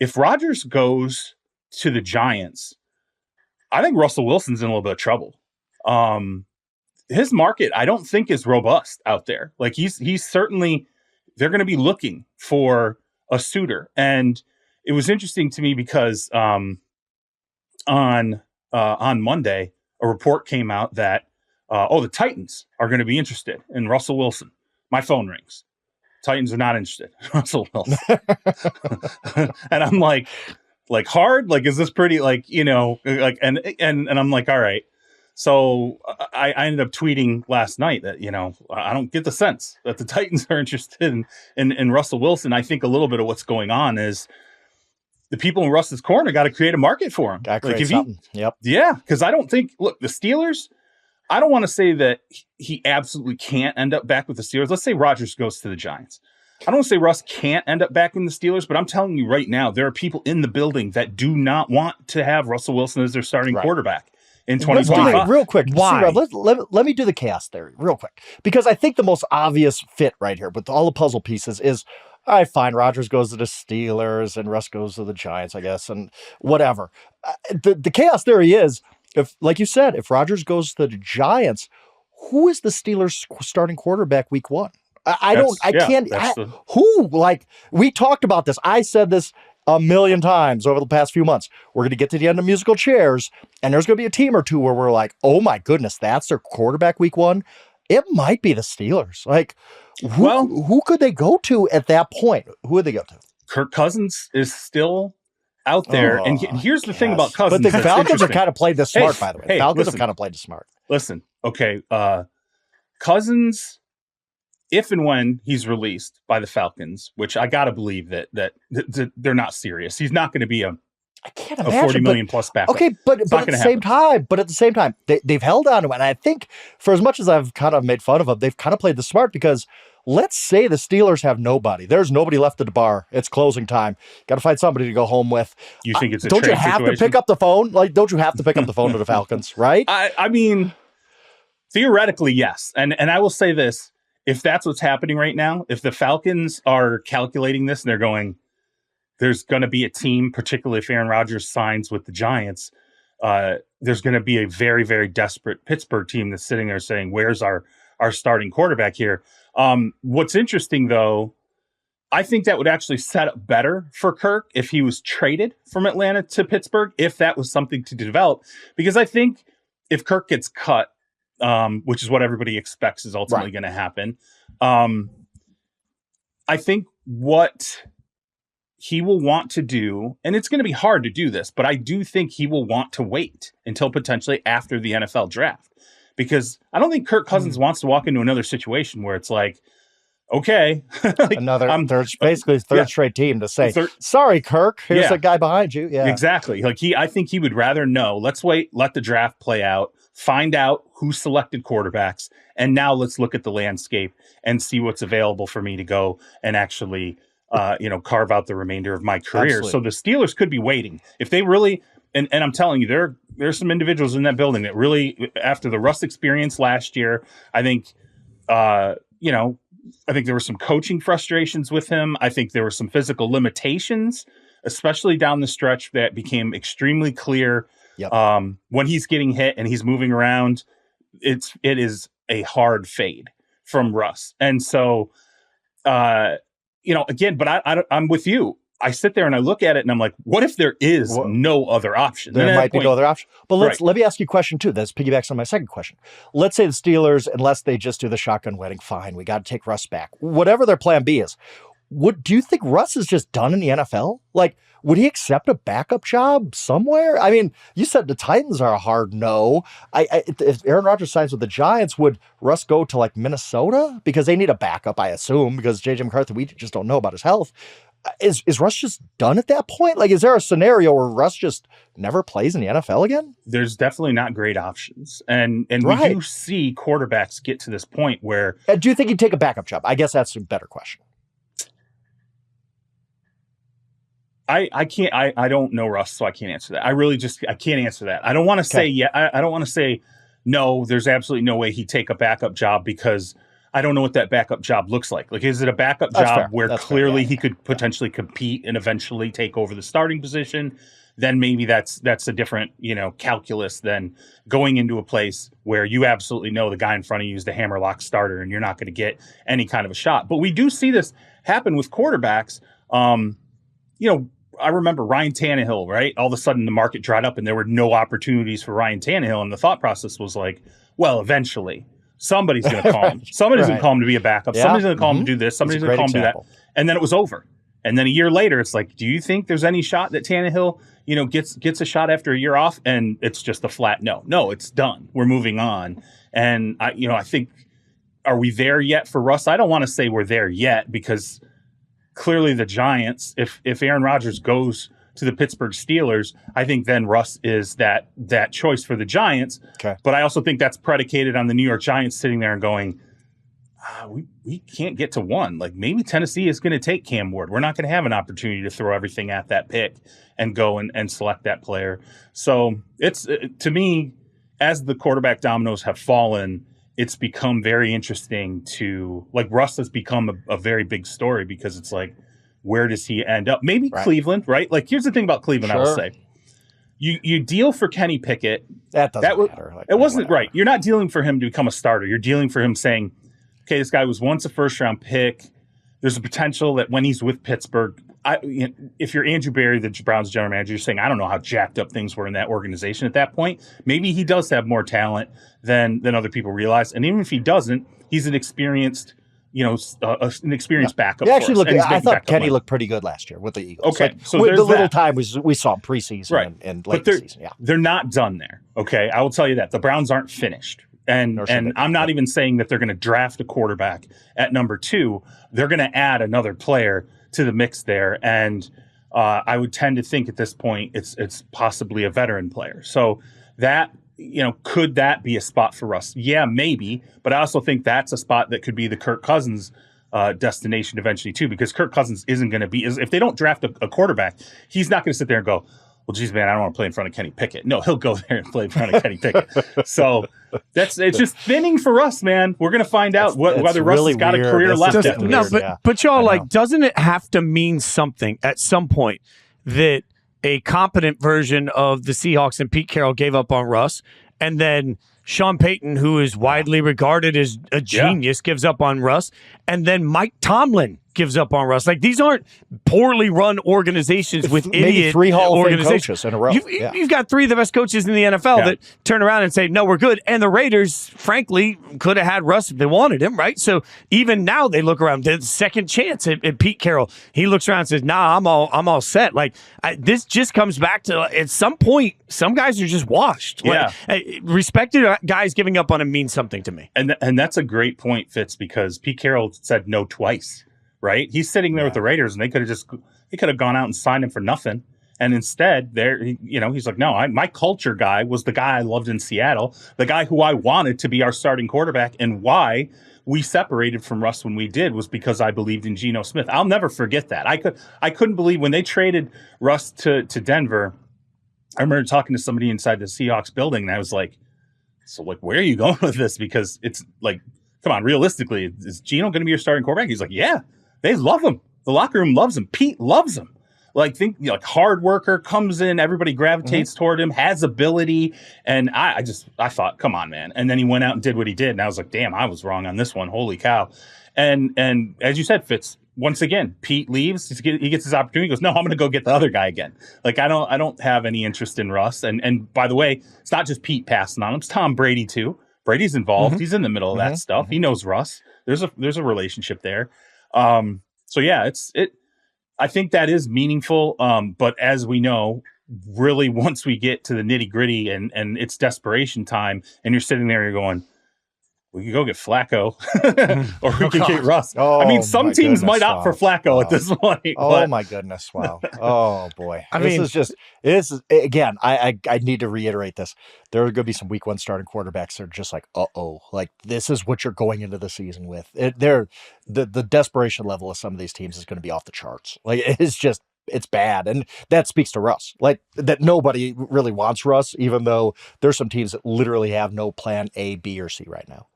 if Rodgers goes to the Giants, I think Russell Wilson's in a little bit of trouble. His market, I don't think, is robust out there. Like he's certainly, they're going to be looking for a suitor. And it was interesting to me because on Monday, a report came out that the Titans are going to be interested in Russell Wilson. My phone rings. Titans are not interested in Russell Wilson. And I'm like hard? Like, is this pretty, like, you know, like, and I'm like, all right. So I ended up tweeting last night that, you know, I don't get the sense that the Titans are interested in Russell Wilson. I think a little bit of what's going on is the people in Russ's corner got to create a market for him. Got to create something. Yep. Yeah, because I don't think, look, the Steelers, I don't want to say that he absolutely can't end up back with the Steelers. Let's say Rodgers goes to the Giants. I don't want to say Russ can't end up back in the Steelers, but I'm telling you right now, there are people in the building that do not want to have Russell Wilson as their starting quarterback in 2025. Real quick, Why? Let me do the chaos theory real quick, because I think the most obvious fit right here with all the puzzle pieces is, all right, fine, Rodgers goes to the Steelers and Russ goes to the Giants, I guess, and whatever. The chaos theory is, if, like you said, if Rodgers goes to the Giants, who is the Steelers starting quarterback week one? Who? Like, we talked about this. I said this a million times over the past few months. We're going to get to the end of musical chairs, and there's going to be a team or two where we're like, oh my goodness, that's their quarterback week one. It might be the Steelers. Like, who could they go to at that point? Who would they go to? Kirk Cousins is still out there. And here's the thing about Cousins. But the Falcons have kind of played this smart, by the way. Falcons have kind of played this smart. Listen, okay, Cousins, if and when he's released by the Falcons, which I got to believe that they're not serious. He's not going to be a $40 million plus backup. Okay, but at the same time, they've held on to it. And I think for as much as I've kind of made fun of them, they've kind of played the smart, because let's say the Steelers have nobody. There's nobody left at the bar. It's closing time. Got to find somebody to go home with. You think it's a don't trade you have situation? to pick up the phone? Like, don't you have to pick up the phone to the Falcons, right? I mean, theoretically, yes. And I will say this. If that's what's happening right now, if the Falcons are calculating this and they're going, there's going to be a team, particularly if Aaron Rodgers signs with the Giants, there's going to be a very, very desperate Pittsburgh team that's sitting there saying, where's our starting quarterback here? What's interesting, though, I think that would actually set up better for Kirk if he was traded from Atlanta to Pittsburgh, if that was something to develop. Because I think if Kirk gets cut, which is what everybody expects is ultimately going to happen, I think what he will want to do, and it's going to be hard to do this, but I do think he will want to wait until potentially after the NFL draft, because I don't think Kirk Cousins wants to walk into another situation where it's like, okay, like, another third straight team to say, sorry, Kirk, here's a guy behind you. Yeah, exactly. Like I think he would rather know, let's wait, let the draft play out, find out who selected quarterbacks, and now let's look at the landscape and see what's available for me to go and actually carve out the remainder of my career. Absolutely. So the Steelers could be waiting. If they really, and I'm telling you, there's some individuals in that building that really, after the Russ experience last year, I think, I think there were some coaching frustrations with him. I think there were some physical limitations, especially down the stretch, that became extremely clear. Yep. When he's getting hit and he's moving around, it is a hard fade from Russ. And so, again, but I'm with you. I sit there and I look at it and I'm like, what if there is no other option? There might be no other option. But let me ask you a question too. That piggybacks on my second question. Let's say the Steelers, unless they just do the shotgun wedding, fine, we got to take Russ back. Whatever their plan B is, do you think Russ is just done in the NFL? Like, would he accept a backup job somewhere? I mean, you said the Titans are a hard no. If Aaron Rodgers signs with the Giants, would Russ go to like Minnesota? Because they need a backup, I assume, because J.J. McCarthy, we just don't know about his health. Is Russ just done at that point? Like, is there a scenario where Russ just never plays in the NFL again? There's definitely not great options. And we do see quarterbacks get to this point where... do you think he'd take a backup job? I guess that's a better question. I can't, I don't know Russ, so I can't answer that. I can't answer that. I don't want to say, I don't want to say, no, there's absolutely no way he'd take a backup job, because I don't know what that backup job looks like. Like, is it a backup That's job fair. where That's clearly fair. he could potentially compete and eventually take over the starting position? Then maybe that's a different, calculus than going into a place where you absolutely know the guy in front of you is the hammerlock starter and you're not going to get any kind of a shot. But we do see this happen with quarterbacks. I remember Ryan Tannehill, right? All of a sudden the market dried up and there were no opportunities for Ryan Tannehill. And the thought process was like, well, eventually somebody's going to call him. Somebody's going to call him to be a backup. Yeah. Somebody's going to call him to do this. Somebody's going to call him to do that. And then it was over. And then a year later, it's like, do you think there's any shot that Tannehill, gets a shot after a year off? And it's just a flat no. No, it's done. We're moving on. And I think, are we there yet for Russ? I don't want to say we're there yet because clearly the Giants, if Aaron Rodgers goes to the Pittsburgh Steelers, I think then Russ is that choice for the Giants. Okay. But I also think that's predicated on the New York Giants sitting there and going, we can't get to one. Like maybe Tennessee is going to take Cam Ward. We're not going to have an opportunity to throw everything at that pick and go and select that player. So it's to me, as the quarterback dominoes have fallen, it's become very interesting to like Russ has become a very big story because it's like, where does he end up? Maybe Cleveland, right? Like here's the thing about Cleveland, I will say. You deal for Kenny Pickett. That doesn't matter. It wasn't right. You're not dealing for him to become a starter. You're dealing for him saying, okay, this guy was once a first-round pick. There's a potential that when he's with Pittsburgh, if you're Andrew Berry, the Browns general manager, you're saying, I don't know how jacked up things were in that organization at that point. Maybe he does have more talent than other people realize. And even if he doesn't, he's an experienced, backup. Yeah, actually, I thought Kenny looked pretty good last year with the Eagles. Okay, so the little time we saw him preseason and late season. Yeah, they're not done there. Okay, I will tell you that the Browns aren't finished. And I'm not even saying that they're going to draft a quarterback at number 2. They're going to add another player to the mix there. And I would tend to think at this point it's possibly a veteran player. So that, could that be a spot for Russ? Yeah, maybe. But I also think that's a spot that could be the Kirk Cousins destination eventually too, because Kirk Cousins isn't going to be, if they don't draft a quarterback, he's not going to sit there and go, well, geez, man, I don't want to play in front of Kenny Pickett. No, he'll go there and play in front of Kenny Pickett. So it's just thinning for us, man. We're going to find out whether Russ has got a career left. But y'all, doesn't it have to mean something at some point that a competent version of the Seahawks and Pete Carroll gave up on Russ, and then Sean Payton, who is widely regarded as a genius, gives up on Russ, and then Mike Tomlin gives up on Russ. Like, these aren't poorly run organizations with idiot 3 Hall of Fame organizations coaches in a row. You've got 3 of the best coaches in the NFL that turn around and say, no, we're good. And the Raiders, frankly, could have had Russ if they wanted him, right? So even now they look around. The second chance at Pete Carroll, he looks around and says, nah, I'm all set. Like, this just comes back to, at some point, some guys are just washed. Yeah. Like, respected guys giving up on him means something to me. And that's a great point, Fitz, because Pete Carroll said no twice. Right, he's sitting there with the Raiders, and they could have gone out and signed him for nothing. And instead, he's like, no, my culture guy was the guy I loved in Seattle, the guy who I wanted to be our starting quarterback, and why we separated from Russ when we did was because I believed in Geno Smith. I'll never forget that. I couldn't believe when they traded Russ to Denver. I remember talking to somebody inside the Seahawks building, and I was like, so like, where are you going with this? Because it's like, come on, realistically, is Geno going to be your starting quarterback? He's like, yeah. They love him. The locker room loves him. Pete loves him. Like, hard worker, comes in, everybody gravitates toward him, has ability. And I thought, come on, man. And then he went out and did what he did. And I was like, damn, I was wrong on this one. Holy cow. And as you said, Fitz, once again, Pete leaves. He gets his opportunity. He goes, no, I'm going to go get the other guy again. Like, I don't have any interest in Russ. And by the way, it's not just Pete passing on him. It's Tom Brady, too. Brady's involved. He's in the middle of that stuff. He knows Russ. There's a relationship there. So yeah, I think that is meaningful. But as we know, really once we get to the nitty gritty and it's desperation time and you're sitting there, you're going, we could go get Flacco or we could get Russ. Oh, I mean, some teams might opt for Flacco at this point. Oh my goodness. Wow. Oh boy. Again, I need to reiterate this. There are going to be some week 1 starting quarterbacks that are just like, like this is what you're going into the season with. The desperation level of some of these teams is going to be off the charts. Like it's bad. And that speaks to Russ. Like that nobody really wants Russ, even though there's some teams that literally have no plan A, B, or C right now.